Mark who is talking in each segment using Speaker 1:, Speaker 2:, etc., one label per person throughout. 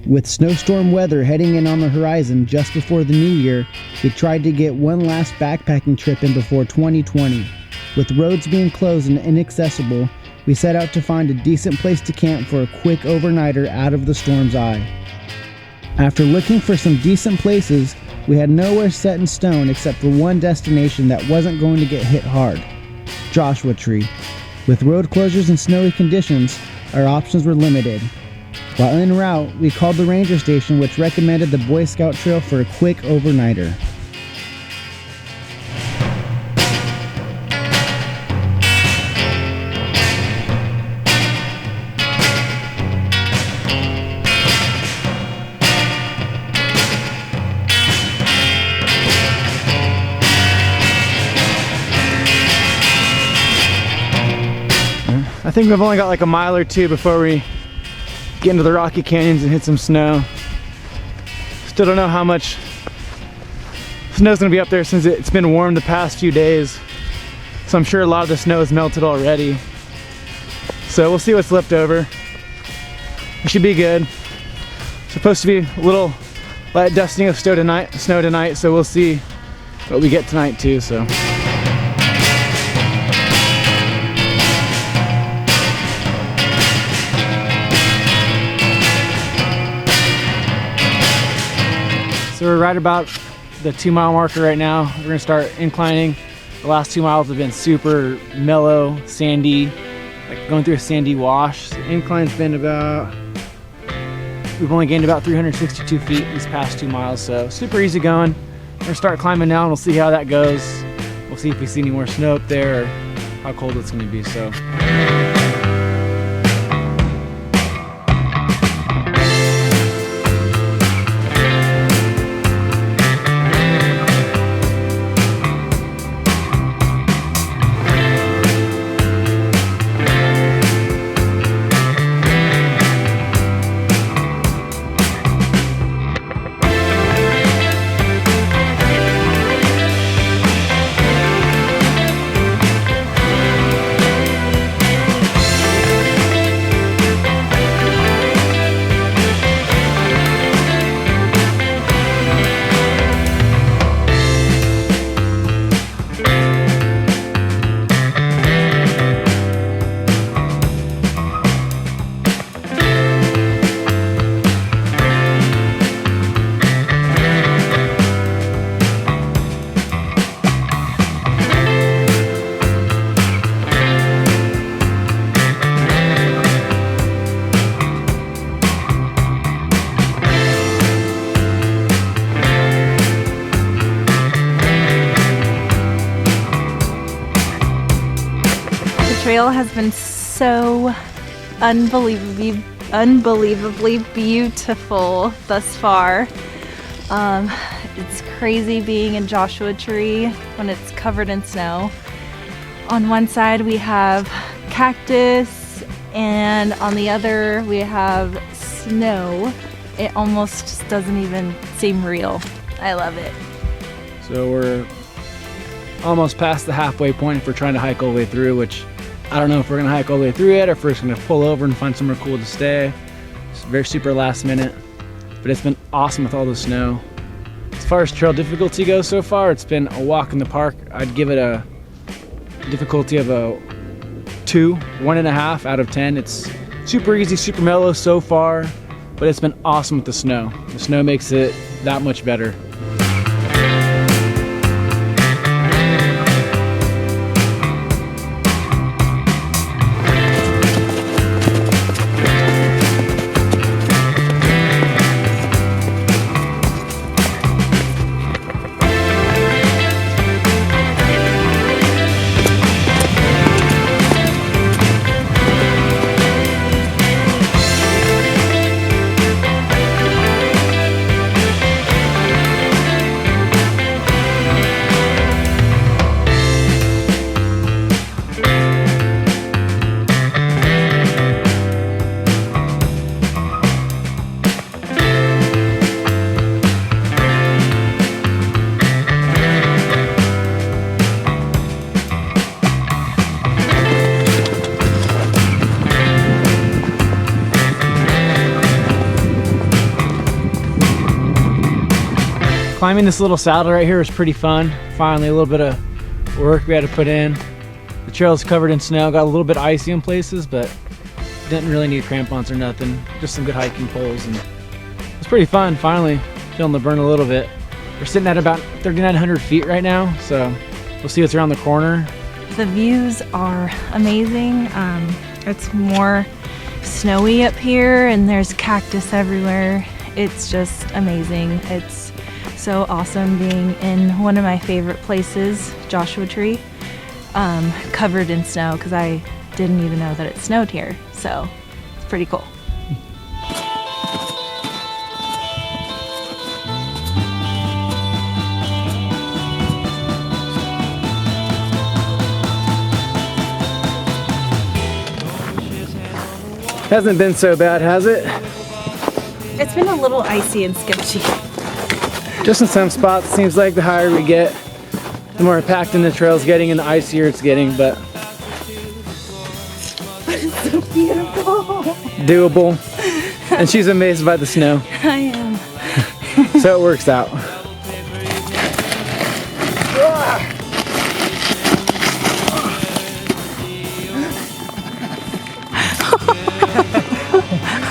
Speaker 1: With snowstorm weather heading in on the horizon just before the new year, we tried to get one last backpacking trip in before 2020. With roads being closed and inaccessible, we set out to find a decent place to camp for a quick overnighter out of the storm's eye. After looking for some decent places, we had nowhere set in stone except for one destination that wasn't going to get hit hard: Joshua Tree. With road closures and snowy conditions, our options were limited. While en route, we called the ranger station, which recommended the Boyscout Trail for a quick overnighter.
Speaker 2: I think we've only got like a mile or two before we get into the rocky canyons and hit some snow. Still don't know how much snow's gonna be up there since it's been warm the past few days. So I'm sure a lot of the snow has melted already. So we'll see what's left over. It should be good. It's supposed to be a little light dusting of snow tonight, so we'll see what we get tonight too. So. So we're right about the 2 mile marker right now. We're gonna start inclining. The last 2 miles have been super mellow, sandy, like going through a sandy wash. The incline's been we've only gained about 362 feet these past 2 miles, so super easy going. We're gonna start climbing now and we'll see how that goes. We'll see if we see any more snow up there or how cold it's gonna be, so.
Speaker 3: Trail has been so unbelievably beautiful thus far. It's crazy being in Joshua Tree when it's covered in snow. On one side we have cactus and on the other we have snow. It almost doesn't even seem real. I love it.
Speaker 2: So we're almost past the halfway point if we're trying to hike all the way through, which I don't know if we're gonna hike all the way through it or if we're just gonna pull over and find somewhere cool to stay. It's very super last minute, but it's been awesome with all the snow. As far as trail difficulty goes so far, it's been a walk in the park. I'd give it a difficulty of a 1.5 out of 10. It's super easy, super mellow so far, but it's been awesome with the snow. The snow makes it that much better. Climbing this little saddle right here is pretty fun. Finally, a little bit of work we had to put in. The trail's covered in snow, got a little bit icy in places, but didn't really need crampons or nothing. Just some good hiking poles, and it's pretty fun. Finally, feeling the burn a little bit. We're sitting at about 3,900 feet right now, so we'll see what's around the corner.
Speaker 3: The views are amazing. It's more snowy up here, and there's cactus everywhere. It's just amazing. It's so awesome being in one of my favorite places, Joshua Tree, covered in snow, because I didn't even know that it snowed here. So it's pretty cool.
Speaker 2: Hasn't been so bad, has it?
Speaker 3: It's been a little icy and sketchy.
Speaker 2: Just in some spots, seems like the higher we get, the more packed in the trail's getting and the icier it's getting, but
Speaker 3: It's so beautiful.
Speaker 2: doable. And she's amazed by the snow.
Speaker 3: I am.
Speaker 2: So it works out.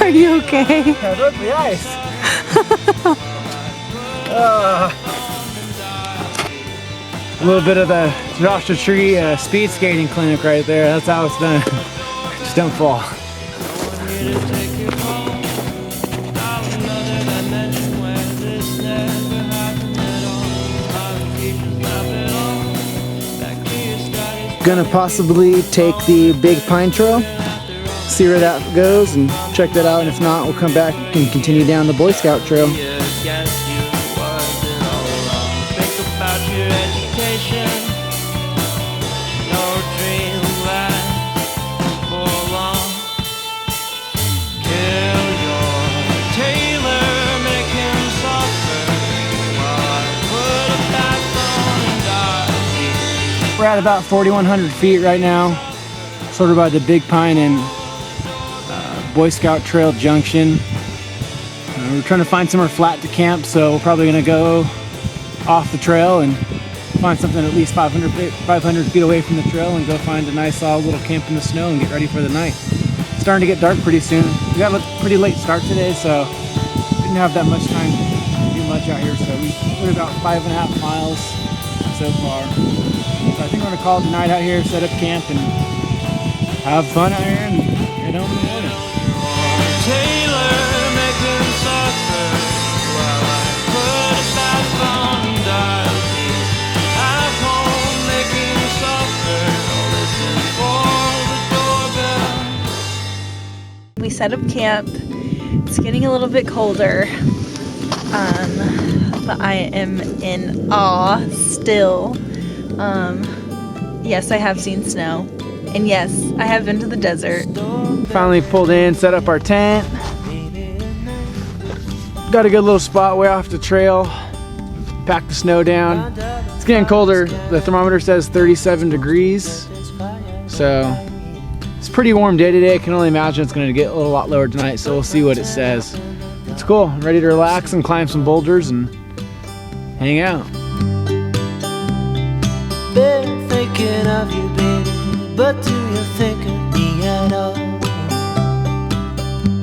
Speaker 3: Are you okay?
Speaker 2: Look, the ice. A little bit of the Joshua Tree speed skating clinic right there. That's how it's done. Just don't fall. Gonna possibly take the Big Pine Trail, see where that goes and check that out, and if not, we'll come back and continue down the Boyscout Trail. We're at about 4,100 feet right now, sort of by the Big Pine and Boyscout Trail junction. We're trying to find somewhere flat to camp, so we're probably going to go off the trail and find something at least 500 feet away from the trail and go find a nice solid little camp in the snow and get ready for the night. It's starting to get dark pretty soon. We got a pretty late start today, so didn't have that much time to do much out here, so we went about 5.5 miles so far. So I think we're going to call it the night out here, set up camp, and have fun out here and head home in the morning.
Speaker 3: We set up camp. It's getting a little bit colder, but I am in awe still. Yes, I have seen snow, and yes, I have been to the desert.
Speaker 2: Finally pulled in, set up our tent. Got a good little spot way off the trail. Packed the snow down. It's getting colder. The thermometer says 37 degrees. So it's a pretty warm day today. I can only imagine it's going to get a little lot lower tonight, so we'll see what it says. It's cool. I'm ready to relax and climb some boulders and hang out.
Speaker 4: Been thinking of you, baby, but do you think of me at all?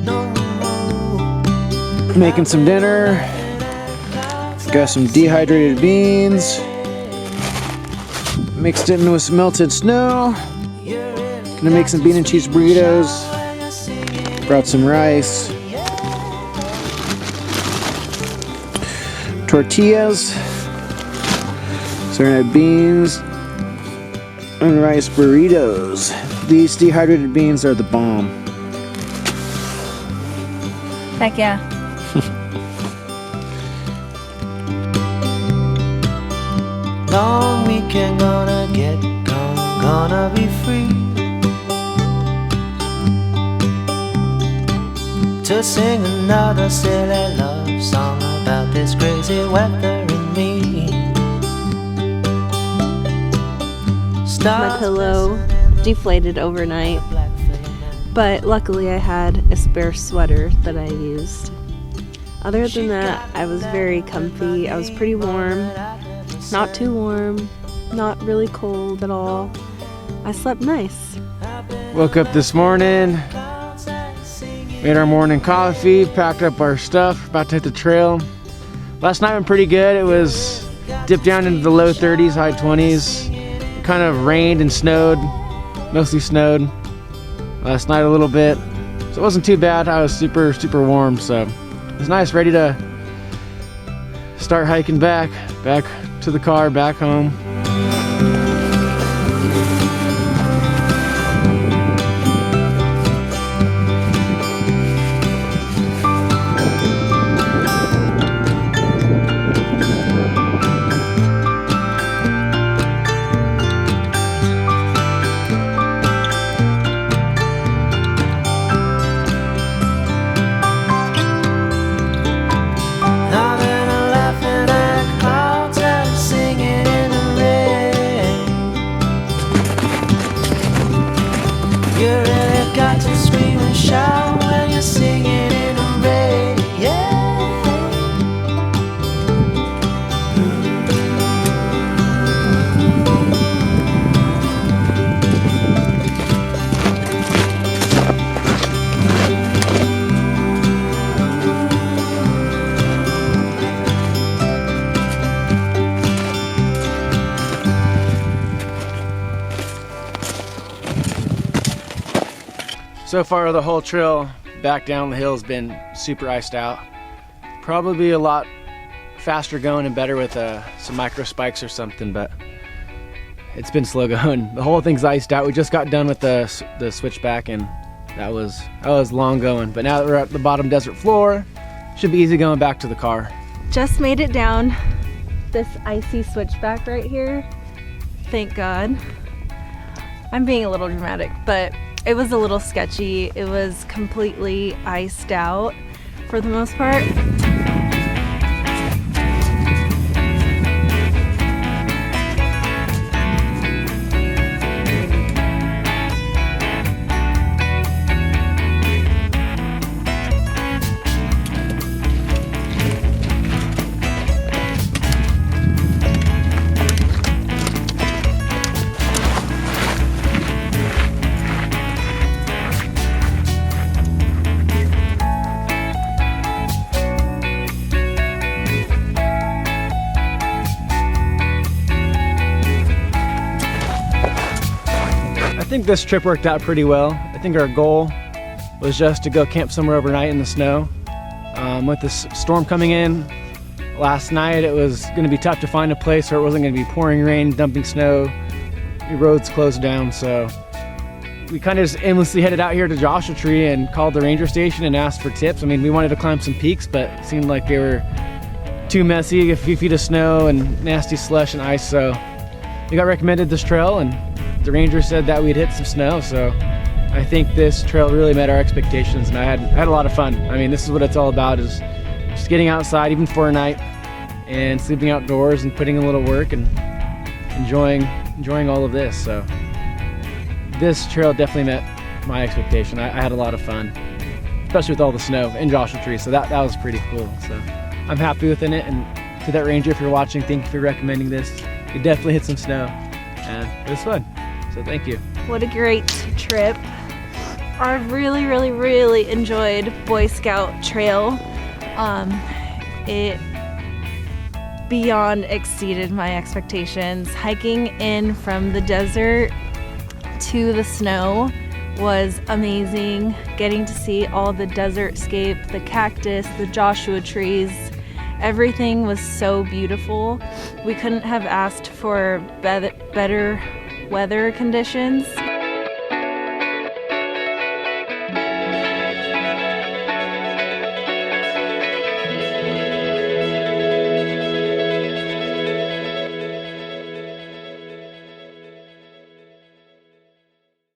Speaker 4: No.
Speaker 2: Making some dinner. Got some dehydrated beans. Mixed it in with some melted snow. Gonna make some bean and cheese burritos. Brought some rice. Tortillas. So we're gonna have beans and rice burritos. These dehydrated beans are the bomb.
Speaker 3: Heck yeah.
Speaker 4: Long weekend gonna get gone, gonna be free to sing another silly love song about this crazy weather and me.
Speaker 3: My pillow deflated overnight, but luckily I had a spare sweater that I used.
Speaker 5: Other than that, I was very comfy. I was pretty warm, not too warm, not really cold at all. I slept nice.
Speaker 2: Woke up this morning, made our morning coffee, packed up our stuff, about to hit the trail. Last night went pretty good. It was dipped down into the low 30s, high 20s. It kind of rained and snowed, mostly snowed. Last night a little bit, so it wasn't too bad. I was super warm, so it was nice, ready to start hiking back to the car, back home.
Speaker 4: You really got to scream and shout when you're singing in the rain, yeah.
Speaker 2: So far the whole trail back down the hill has been super iced out. Probably a lot faster going and better with some micro spikes or something, but it's been slow going. The whole thing's iced out. We just got done with the switchback, and that was long going. But now that we're at the bottom desert floor, should be easy going back to the car.
Speaker 3: Just made it down this icy switchback right here. Thank God. I'm being a little dramatic, but it was a little sketchy. It was completely iced out for the most part.
Speaker 2: I think this trip worked out pretty well. I think our goal was just to go camp somewhere overnight in the snow. With this storm coming in last night, it was going to be tough to find a place where it wasn't going to be pouring rain, dumping snow, the roads closed down. So we kind of just aimlessly headed out here to Joshua Tree and called the ranger station and asked for tips. I mean, we wanted to climb some peaks, but it seemed like they were too messy, a few feet of snow and nasty slush and ice. So we got recommended this trail, and the ranger said that we'd hit some snow, so I think this trail really met our expectations, and I had a lot of fun. I mean, this is what it's all about, is just getting outside even for a night and sleeping outdoors and putting in a little work and enjoying all of this. So this trail definitely met my expectation. I had a lot of fun, especially with all the snow in Joshua Tree, so that was pretty cool. So I'm happy with it, and to that ranger, if you're watching, thank you for recommending this. You definitely hit some snow, and it was fun. So thank you.
Speaker 3: What a great trip. I really enjoyed Boyscout Trail. It beyond exceeded my expectations. Hiking in from the desert to the snow was amazing. Getting to see all the desert-scape, the cactus, the Joshua trees, everything was so beautiful. We couldn't have asked for better weather conditions.